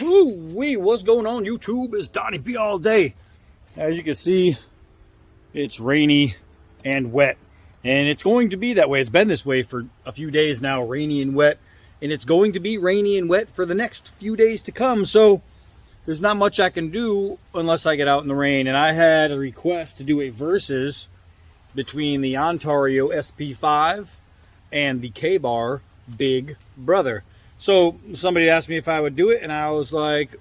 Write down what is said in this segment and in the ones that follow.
Woo-wee, what's going on YouTube? It's Donnie B all day. As you can see, it's rainy and wet. And it's going to be that way. It's been this way for a few days now, rainy and wet. And it's going to be rainy and wet for the next few days to come. So there's not much I can do unless I get out in the rain. And I had a request to do a versus between the Ontario SP-5 and the K-Bar Big Brother. So somebody asked me if I would do it, and I was like,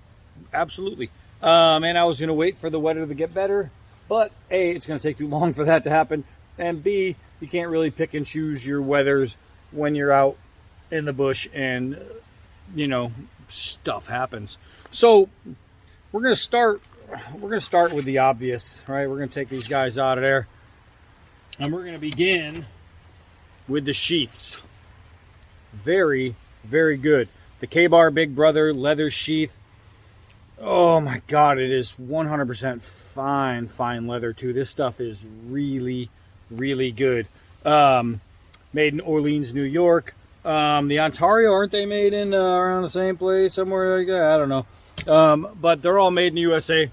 absolutely. And I was going to wait for the weather to get better. But A, it's going to take too long for that to happen. And B, you can't really pick and choose your weathers when you're out in the bush and, you know, stuff happens. So we're going to start with the obvious, right? We're going to take these guys out of there. And we're going to begin with the Sheaths. Very, very good. The K-Bar Big Brother leather sheath. Oh my God, it is 100% fine leather too. This stuff is really, really good. Made in Orleans, New York. The Ontario, aren't they made in around the same place somewhere like that? I don't know. But they're all made in the USA.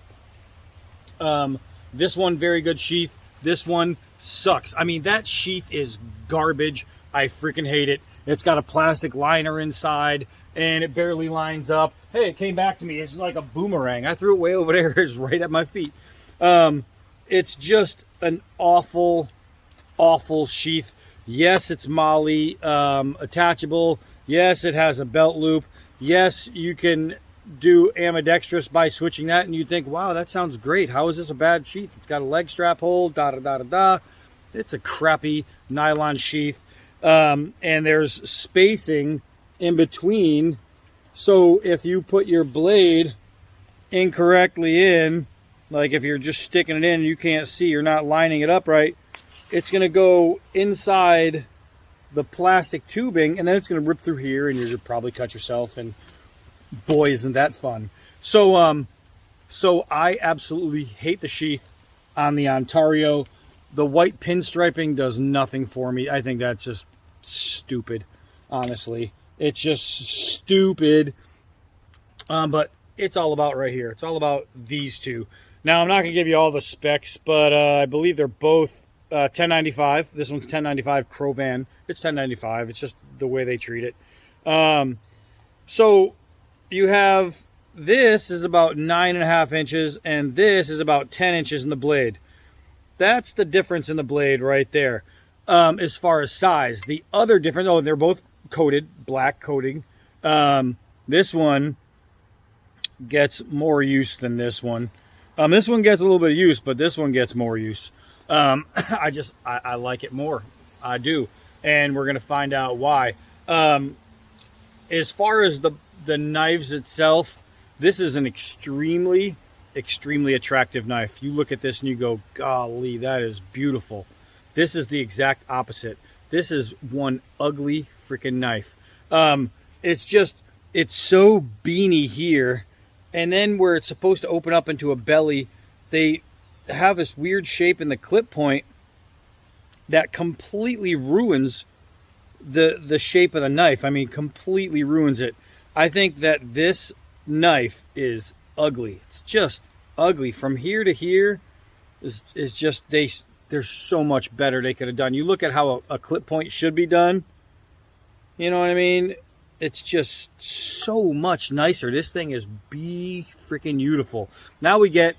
This one, very good sheath. This one sucks. I mean, that sheath is garbage. I freaking hate it. It's got a plastic liner inside, and it barely lines up. Hey, it came back to me. It's like a boomerang. I threw it way over there. It's right at my feet. It's just an awful sheath. Yes, it's Molly attachable. Yes, it has a belt loop. Yes, you can do ambidextrous by switching that, and you think, wow, that sounds great. How is this a bad sheath? It's got a leg strap hole, da-da-da-da-da. It's a crappy nylon sheath. And there's spacing in between. So if you put your blade incorrectly in, like if you're just sticking it in and you can't see, you're not lining it up right, it's going to go inside the plastic tubing, and then it's going to rip through here, and you're going to probably cut yourself, and boy, isn't that fun. So so I absolutely hate the sheath on the Ontario. The white pinstriping does nothing for me. I think that's just stupid, honestly. It's just stupid. But it's all about right here. It's all about these two. Now, I'm not going to give you all the specs, but I believe they're both $10.95. This one's $10.95 Crovan. It's $10.95. It's just the way they treat it. So you have, this is about 9.5 inches, and this is about 10 inches in the blade. That's the difference in the blade right there. As far as size, the other difference, oh, they're both coated, black coating. This one gets more use than this one. This one gets a little bit of use, but this one gets more use. I like it more. I do. And we're going to find out why. As far as the knives itself, this is an extremely attractive knife. You look at this and you go, golly, that is beautiful. This is the exact opposite. This is one ugly freaking knife. It's so beany here, and then where it's supposed to open up into a belly, they have this weird shape in the clip point that completely ruins the shape of the knife. I mean, completely ruins it. I think that this knife is ugly. It's just ugly. From here to here is just, there's so much better they could have done. You look at how a clip point should be done. You know what I mean? It's just so much nicer. This thing is freaking beautiful. Now we get,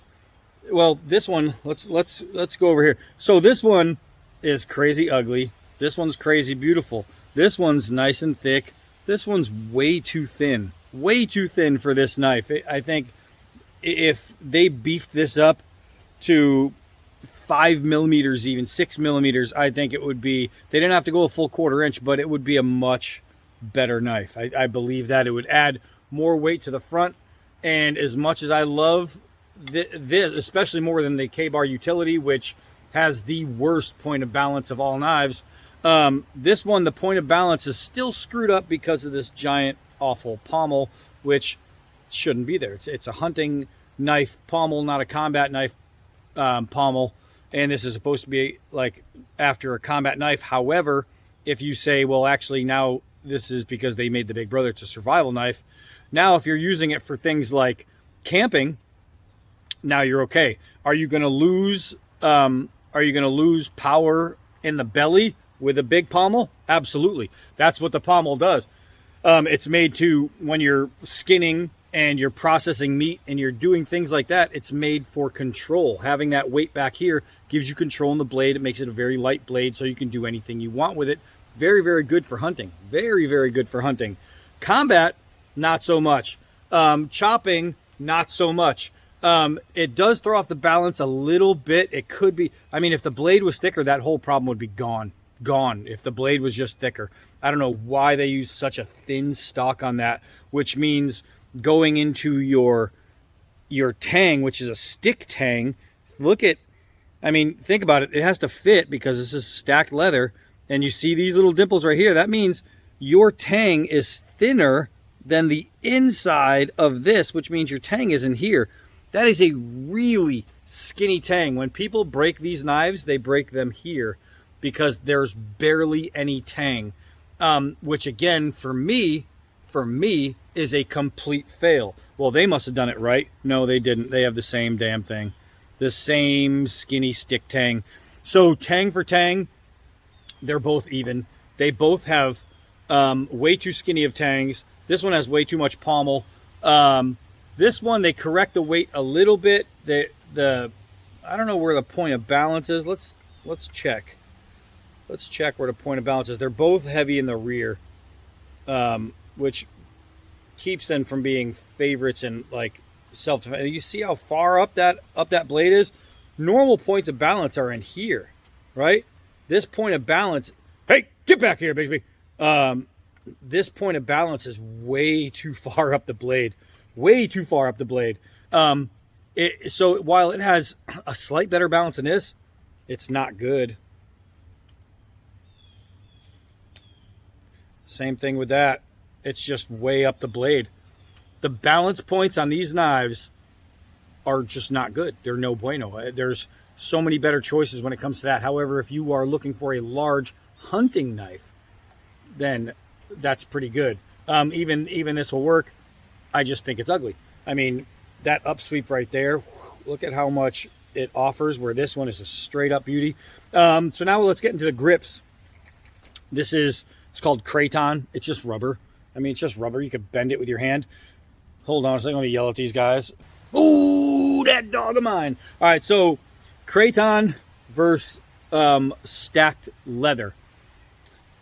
well, this one, let's go over here. So this one is crazy ugly. This one's crazy beautiful. This one's nice and thick. This one's way too thin. Way too thin for this knife. I think if they beefed this up to 5 millimeters, even 6 millimeters, I think it would be, they didn't have to go a full 1/4 inch, but it would be a much better knife. I believe that it would add more weight to the front. And as much as I love this, especially more than the K-Bar Utility, which has the worst point of balance of all knives, this one, the point of balance is still screwed up because of this giant, awful pommel, which shouldn't be there. It's a hunting knife pommel, not a combat knife pommel. And this is supposed to be like after a combat knife. However, if you say, well, actually now this is because they made the Big Brother, it's a survival knife, Now, if you're using it for things like camping, now you're okay. Are you going to lose? Are you going to lose power in the belly with a big pommel? Absolutely. That's what the pommel does. It's made to, when you're skinning and you're processing meat and you're doing things like that, it's made for control. Having that weight back here gives you control in the blade. It makes it a very light blade, so you can do anything you want with it. Very, very good for hunting. Very, very good for hunting. Combat, not so much. Chopping, not so much. It does throw off the balance a little bit. It could be, I mean, if the blade was thicker, that whole problem would be gone. If the blade was just thicker. I don't know why they use such a thin stock on that, which means going into your tang, which is a stick tang, think about it. It has to fit because this is stacked leather, and you see these little dimples right here. That means your tang is thinner than the inside of this, which means your tang is in here. That is a really skinny tang. When people break these knives, they break them here because there's barely any tang, which again, for me, is a complete fail. Well, they must have done it right. No, they didn't. They have the same damn thing. The same skinny stick tang. So tang for tang, they're both even. They both have way too skinny of tangs. This one has way too much pommel. This one, they correct the weight a little bit. I don't know where the point of balance is. Let's check. Let's check where the point of balance is. They're both heavy in the rear, which keeps them from being favorites in like self-defense. You see how far up that blade is? Normal points of balance are in here, right? This point of balance, hey, get back here, baby. This point of balance is way too far up the blade. Way too far up the blade. So while it has a slight better balance than this, it's not good. Same thing with that. It's just way up the blade. The balance points on these knives are just not good. They're no bueno. There's so many better choices when it comes to that. However, if you are looking for a large hunting knife, then that's pretty good. Even this will work. I just think it's ugly. I mean, that upsweep right there, look at how much it offers, where this one is a straight up beauty. So now let's get into the grips. It's called Kraton. It's just rubber. I mean, it's just rubber. You could bend it with your hand. Hold on a second. Let me yell at these guys. Ooh, that dog of mine. All right, so Kraton versus stacked leather.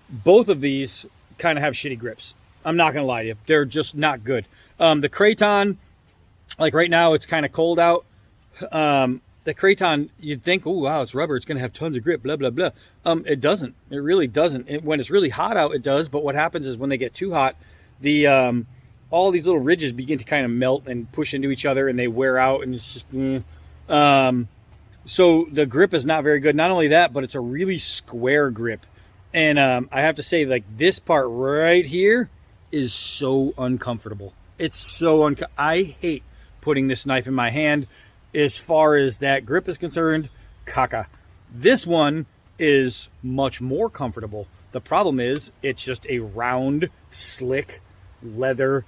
Both of these kind of have shitty grips. I'm not going to lie to you. They're just not good. The Kraton, like right now, it's kind of cold out. The Kraton, you'd think, oh, wow, it's rubber. It's going to have tons of grip, blah, blah, blah. It doesn't. It really doesn't. When it's really hot out, it does. But what happens is when they get too hot, all these little ridges begin to kind of melt and push into each other, and they wear out, and it's just... So the grip is not very good. Not only that, but it's a really square grip. And I have to say, like, this part right here is so uncomfortable. It's so I hate putting this knife in my hand. As far as that grip is concerned, caca. This one is much more comfortable. The problem is it's just a round, slick leather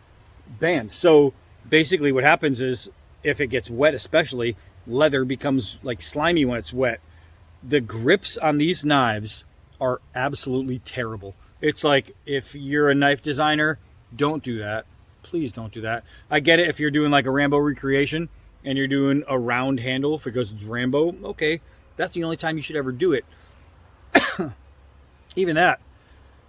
band. So basically what happens is if it gets wet, especially, leather becomes like slimy when it's wet. The grips on these knives are absolutely terrible. It's like, if you're a knife designer, don't do that. Please don't do that. I get it if you're doing like a Rambo recreation and you're doing a round handle because it's Rambo. Okay, that's the only time you should ever do it. Even that,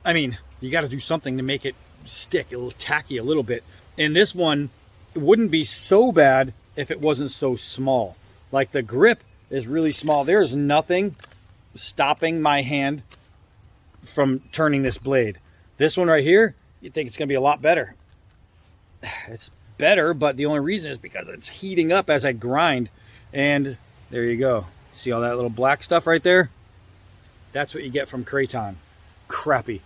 I mean, you got to do something to make it stick. It'll tacky a little bit. And this one, it wouldn't be so bad if it wasn't so small. Like, the grip is really small. There's nothing stopping my hand from turning this blade. This one right here, you'd think it's going to be a lot better. It's better, but the only reason is because it's heating up as I grind. And there you go. See all that little black stuff right there? That's what you get from Kraton. Crappy.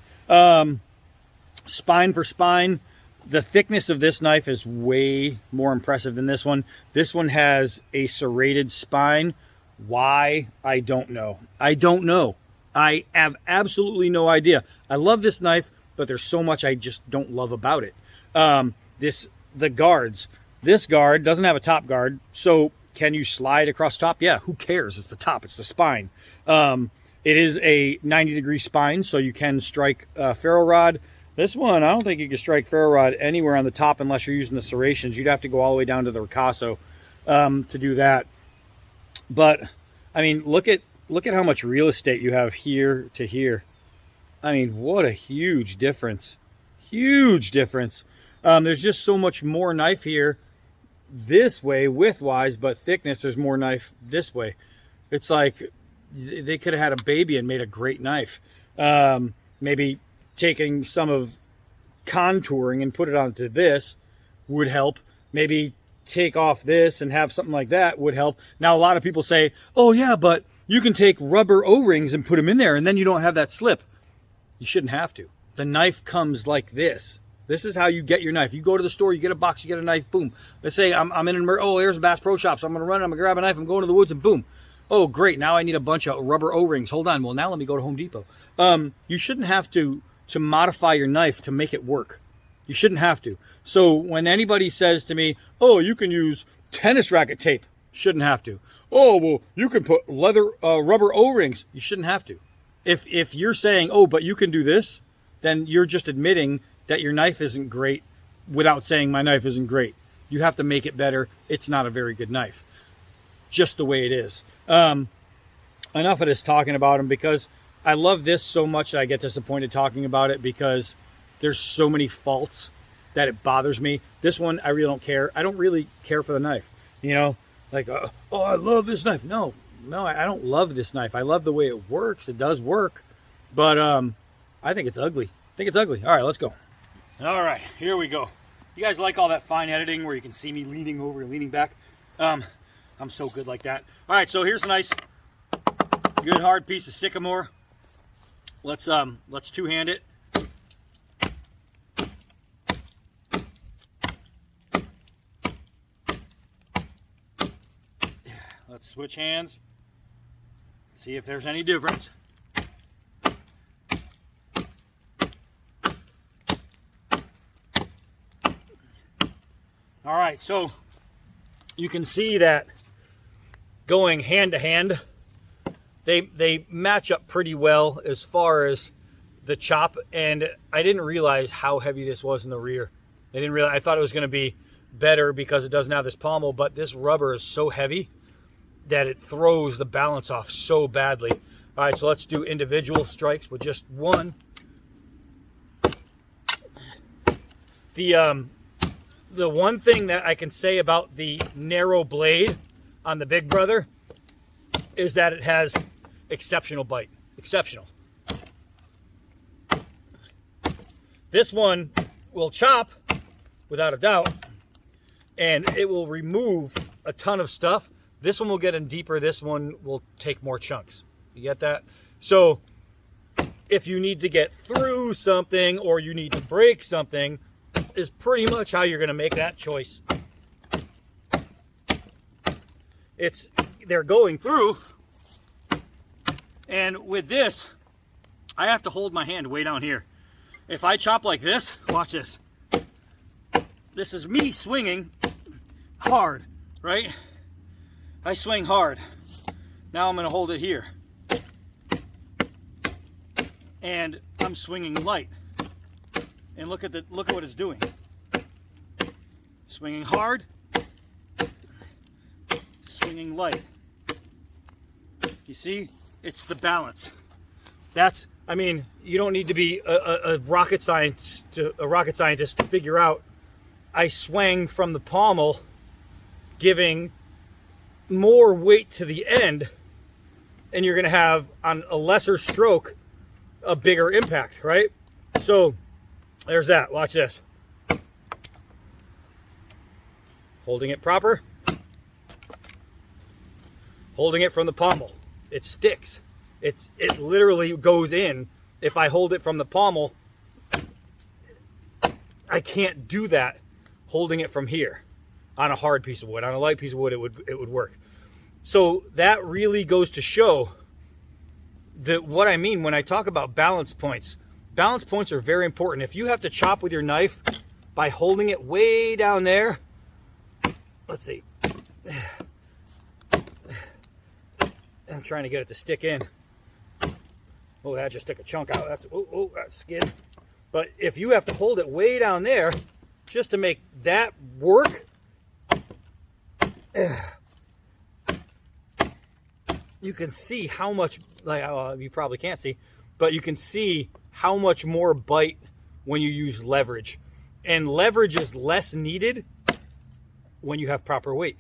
Spine for spine, the thickness of this knife is way more impressive than this one. This one has a serrated spine. Why? I don't know. I have absolutely no idea. I love this knife, but there's so much I just don't love about it. This the guards. This guard doesn't have a top guard, so can you slide across top? Yeah, who cares? It's the top, it's the spine. It is a 90-degree spine, so you can strike ferro rod. This one, I don't think you can strike ferro rod anywhere on the top unless you're using the serrations. You'd have to go all the way down to the ricasso to do that. But I mean, look at how much real estate you have here to here. I mean, what a huge difference. Huge difference. There's just so much more knife here this way width-wise, but thickness, there's more knife this way. It's like they could have had a baby and made a great knife. Maybe taking some of contouring and put it onto this would help. Maybe take off this and have something like that would help. Now, a lot of people say, oh yeah, but you can take rubber O-rings and put them in there and then you don't have that slip. You shouldn't have to. The knife comes like this. This is how you get your knife. You go to the store, you get a box, you get a knife, boom. Let's say I'm in an, oh, here's a Bass Pro Shop, so I'm gonna run, I'm gonna grab a knife, I'm going to the woods, and boom. Oh, great, now I need a bunch of rubber O-rings. Hold on, well, now let me go to Home Depot. You shouldn't have to modify your knife to make it work. You shouldn't have to. So when anybody says to me, oh, you can use tennis racket tape, shouldn't have to. Oh, well, you can put leather, rubber O-rings, you shouldn't have to. If you're saying, oh, but you can do this, then you're just admitting that your knife isn't great without saying my knife isn't great. You have to make it better. It's not a very good knife. Just the way it is. Enough of this talking about them, because I love this so much that I get disappointed talking about it because there's so many faults that it bothers me. This one, I really don't care. I don't really care for the knife. You know, like, oh, I love this knife. No, I don't love this knife. I love the way it works. It does work. But I think it's ugly. All right, let's go. All right, here we go. You guys like all that fine editing where you can see me leaning over and leaning back? I'm so good like that. All right, so here's a nice, good hard piece of sycamore. Let's two-hand it. Let's switch hands. See if there's any difference. All right, so you can see that going hand to hand, they match up pretty well as far as the chop, and I didn't realize how heavy this was in the rear. I thought it was going to be better because it doesn't have this pommel, but this rubber is so heavy that it throws the balance off so badly. All right, so let's do individual strikes with just one. The one thing that I can say about the narrow blade on the Big Brother is that it has exceptional bite. Exceptional. This one will chop, without a doubt, and it will remove a ton of stuff. This one will get in deeper. This one will take more chunks. You get that? So if you need to get through something or you need to break something, is pretty much how you're going to make that choice. They're going through, and with this, I have to hold my hand way down here. If I chop like this, watch this. This is me swinging hard, right? I swing hard. Now I'm going to hold it here. And I'm swinging light. And look at what it's doing. Swinging hard, swinging light. You see, it's the balance. I mean, you don't need to be a rocket scientist to figure out. I swang from the pommel, giving more weight to the end, and you're going to have, on a lesser stroke, a bigger impact, right? So there's that. Watch this. Holding it proper. Holding it from the pommel. It sticks. It literally goes in. If I hold it from the pommel, I can't do that holding it from here on a hard piece of wood. On a light piece of wood, it would work. So that really goes to show that what I mean when I talk about balance points. Balance points are very important. If you have to chop with your knife by holding it way down there. Let's see. I'm trying to get it to stick in. Oh, that just took a chunk out. That's that's skid. But if you have to hold it way down there just to make that work, you can see how much, like, you probably can't see, but you can see how much more bite when you use leverage. And leverage is less needed when you have proper weight,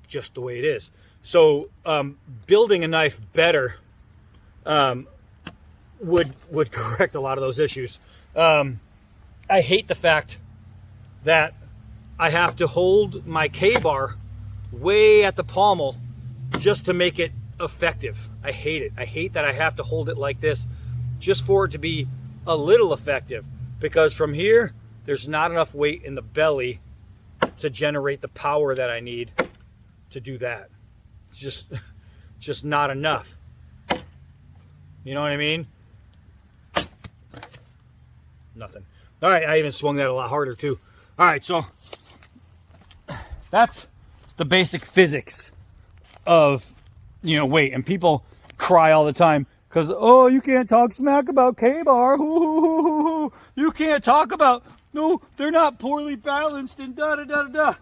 just the way it is. So building a knife better would correct a lot of those issues. I hate the fact that I have to hold my K-bar way at the pommel just to make it effective. I hate it. I hate that I have to hold it like this just for it to be a little effective, because from here there's not enough weight in the belly to generate the power that I need to do that. It's just not enough. You know what I mean? Nothing. All right, I even swung that a lot harder too. All right, so that's the basic physics of, you know, weight. And people cry all the time because, oh, you can't talk smack about K-bar. You can't talk about, no, they're not poorly balanced and da-da-da-da-da.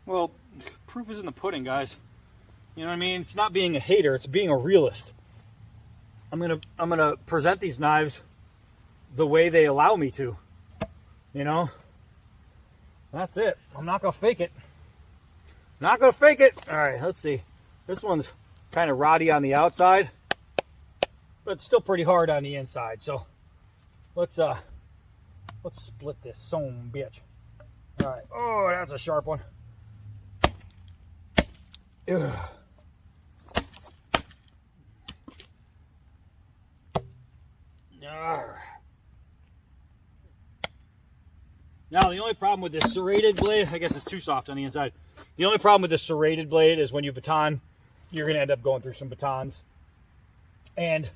Well, proof is in the pudding, guys. You know what I mean? It's not being a hater, it's being a realist. I'm gonna present these knives the way they allow me to. You know? That's it. I'm not gonna fake it. Not gonna fake it. Alright, let's see. This one's kind of roddy on the outside, but it's still pretty hard on the inside. So let's split this son bitch. Alright. Oh, that's a sharp one. Ugh. Now, the only problem with this serrated blade, I guess it's too soft on the inside. The only problem with this serrated blade is when you baton, you're going to end up going through some batons. And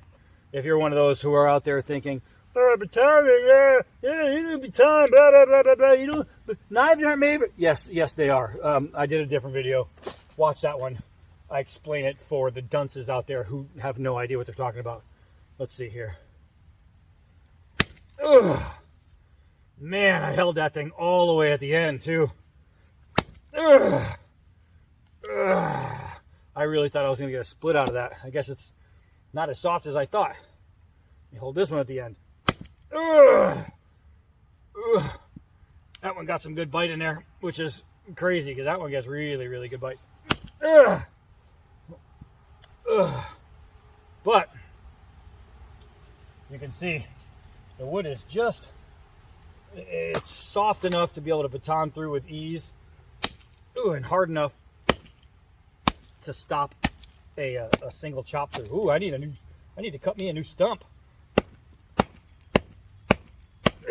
if you're one of those who are out there thinking, oh, batoning, yeah, you do baton, blah, blah, blah, blah, blah, you know, knives aren't made. Yes, they are. I did a different video. Watch that one. I explain it for the dunces out there who have no idea what they're talking about. Let's see here. Ugh. Man, I held that thing all the way at the end, too. Ugh. Ugh. I really thought I was going to get a split out of that. I guess it's not as soft as I thought. Let me hold this one at the end. Ugh. Ugh. That one got some good bite in there, which is crazy because that one gets really, really good bite. Ugh. Ugh. But you can see the wood is just, it's soft enough to be able to baton through with ease. Ooh, and hard enough to stop a single chop through. Ooh, I need to cut me a new stump.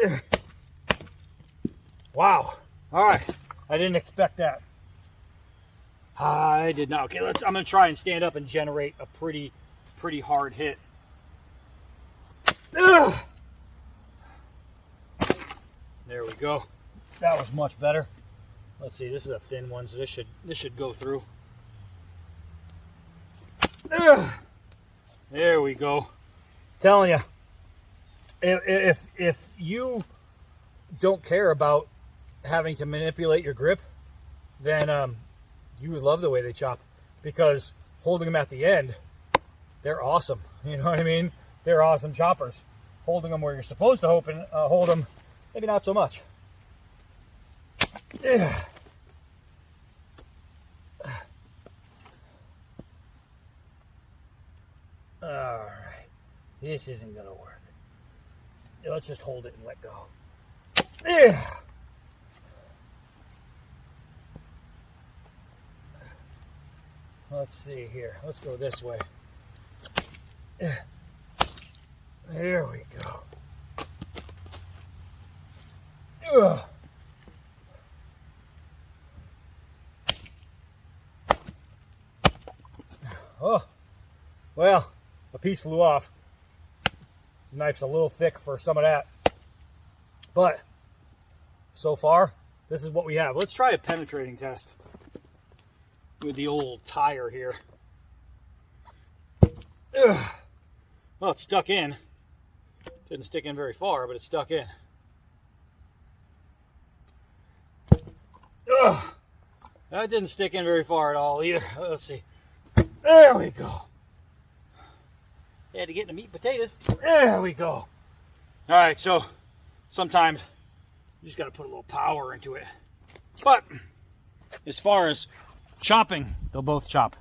Ugh. Wow. All right. I didn't expect that. I did not. Okay, I'm going to try and stand up and generate a pretty hard hit. Ugh. There we go. That was much better. Let's see. This is a thin one, so this should go through. Ugh. There we go. Telling you, if you don't care about having to manipulate your grip, then you would love the way they chop, because holding them at the end, they're awesome. You know what I mean? They're awesome choppers. Holding them where you're supposed to hold them, maybe not so much. Ugh. All right, this isn't gonna work. Let's just hold it and let go. Ugh. Let's see here. Let's go this way. There we go. Ugh. Oh, well, a piece flew off. The knife's a little thick for some of that. But so far, this is what we have. Let's try a penetrating test with the old tire here. Ugh. Well, it's stuck in. Didn't stick in very far, but it's stuck in. Ugh. That didn't stick in very far at all either. Let's see. There we go. Had to get the meat and potatoes. There we go. All right, so sometimes you just got to put a little power into it. But as far as chopping, they'll both chop.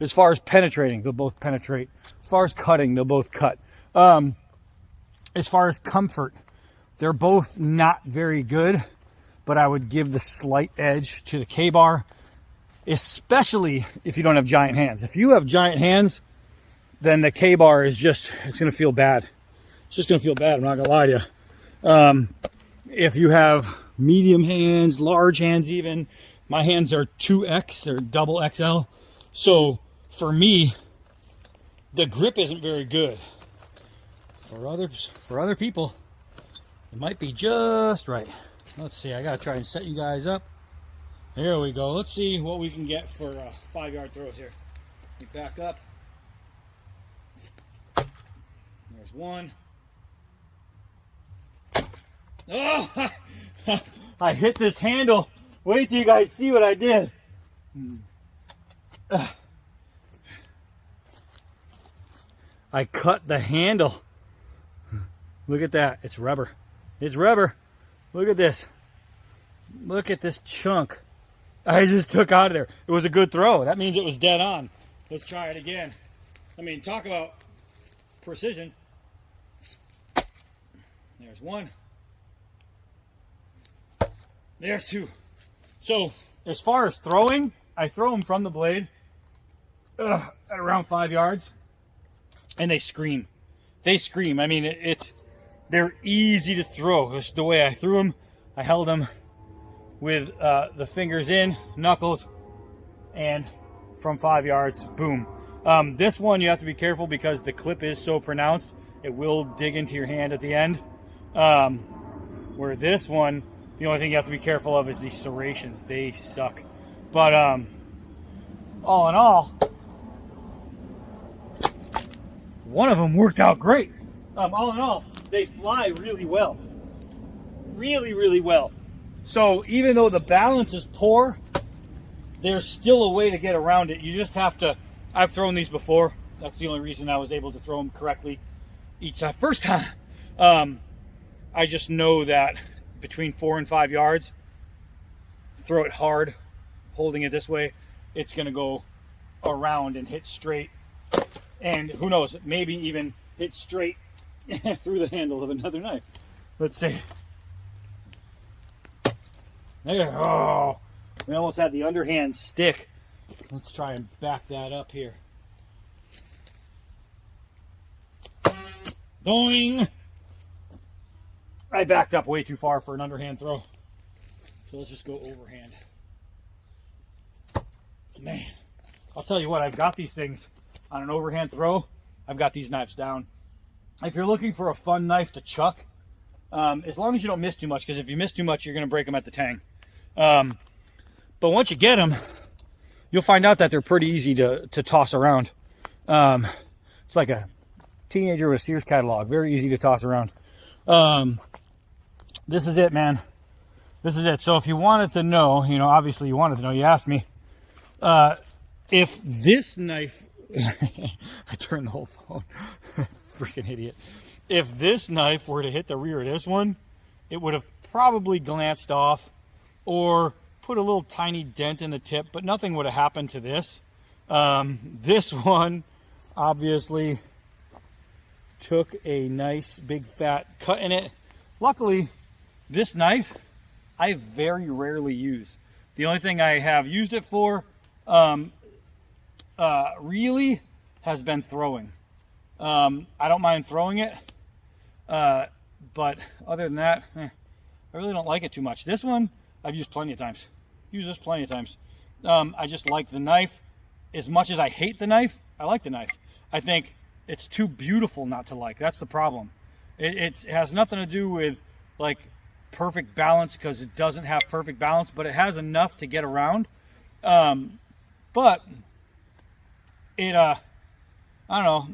As far as penetrating, they'll both penetrate. As far as cutting, they'll both cut. As far as comfort, they're both not very good, but I would give the slight edge to the K-bar, especially if you don't have giant hands. If you have giant hands, then the K-bar is just, it's going to feel bad. It's just going to feel bad, I'm not going to lie to you. If you have medium hands, large hands even, my hands are 2X, they're double XL. So for me, the grip isn't very good. For other people, it might be just right. Let's see, I gotta try and set you guys up. Here we go. Let's see what we can get for 5-yard throws here. We back up. There's one. Oh, I hit this handle. Wait till you guys see what I did. I cut the handle. Look at that. It's rubber. It's rubber. Look at this. Look at this chunk I just took out of there. It was a good throw. That means it was dead on. Let's try it again. I mean, talk about precision. There's one. There's two. So as far as throwing, I throw them from the blade at around 5 yards, and they scream. They scream. I mean, they're easy to throw. That's the way I threw them. I held them with the fingers in, knuckles, and from 5 yards, boom. This one you have to be careful because the clip is so pronounced. It will dig into your hand at the end. Where this one, the only thing you have to be careful of is the serrations. They suck. But all in all, one of them worked out great. All in all, they fly really well. Really, really well. So even though the balance is poor, there's still a way to get around it. You just have to, I've thrown these before. That's the only reason I was able to throw them correctly each time. First time, I just know that between 4 and 5 yards, throw it hard, holding it this way, it's going to go around and hit straight. And who knows, maybe even hit straight through the handle of another knife. Let's see. There, oh, we almost had the underhand stick. Let's try and back that up here. Doing. I backed up way too far for an underhand throw. So let's just go overhand. Man, I'll tell you what, I've got these things on an overhand throw. I've got these knives down. If you're looking for a fun knife to chuck, as long as you don't miss too much, because if you miss too much, you're going to break them at the tang. But once you get them, you'll find out that they're pretty easy to toss around. It's like a teenager with a Sears catalog. Very easy to toss around. This is it, man. This is it. So if you wanted to know, you know, obviously you wanted to know, you asked me, if this knife, I turned the whole phone, freaking idiot. If this knife were to hit the rear of this one, it would have probably glanced off or put a little tiny dent in the tip, but nothing would have happened to this. This one obviously took a nice big fat cut in it. Luckily, this knife I very rarely use. The only thing I have used it for really has been throwing. I don't mind throwing it, but other than that, I really don't like it too much. This one I've used plenty of times. Used this plenty of times. I just like the knife. As much as I hate the knife, I like the knife. I think it's too beautiful not to like. That's the problem. It has nothing to do with like perfect balance because it doesn't have perfect balance, but it has enough to get around. But it, I don't know.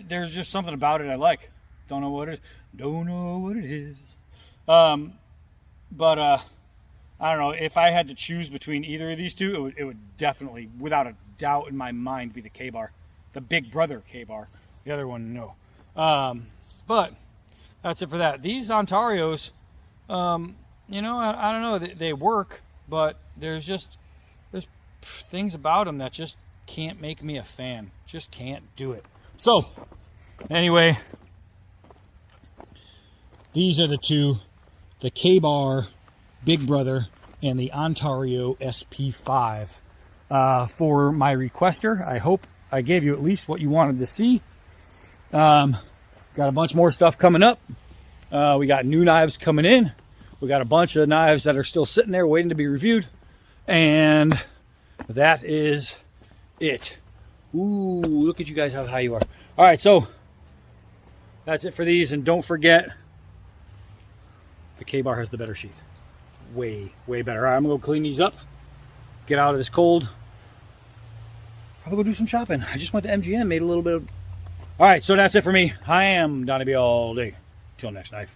There's just something about it I like. Don't know what it is. Don't know what it is. But I don't know. If I had to choose between either of these two, it would definitely, without a doubt in my mind, be the K-Bar. The Big Brother K-Bar. The other one, no. But that's it for that. These Ontarios, you know, I don't know. They work, but there's things about them that just can't make me a fan. Just can't do it. So, anyway, these are the two. The K-Bar Big Brother and the Ontario SP-5 for my requester. I hope I gave you at least what you wanted to see. Got a bunch more stuff coming up. We got new knives coming in. We got a bunch of knives that are still sitting there waiting to be reviewed. And that is it. Ooh, look at you guys, how high you are. All right, so that's it for these. And don't forget, the K-Bar has the better sheath. Way, way better. All right, I'm going to go clean these up. Get out of this cold. I'm going to go do some shopping. I just went to MGM, made a little bit of... All right, so that's it for me. I am Donnie B all day. Till next knife.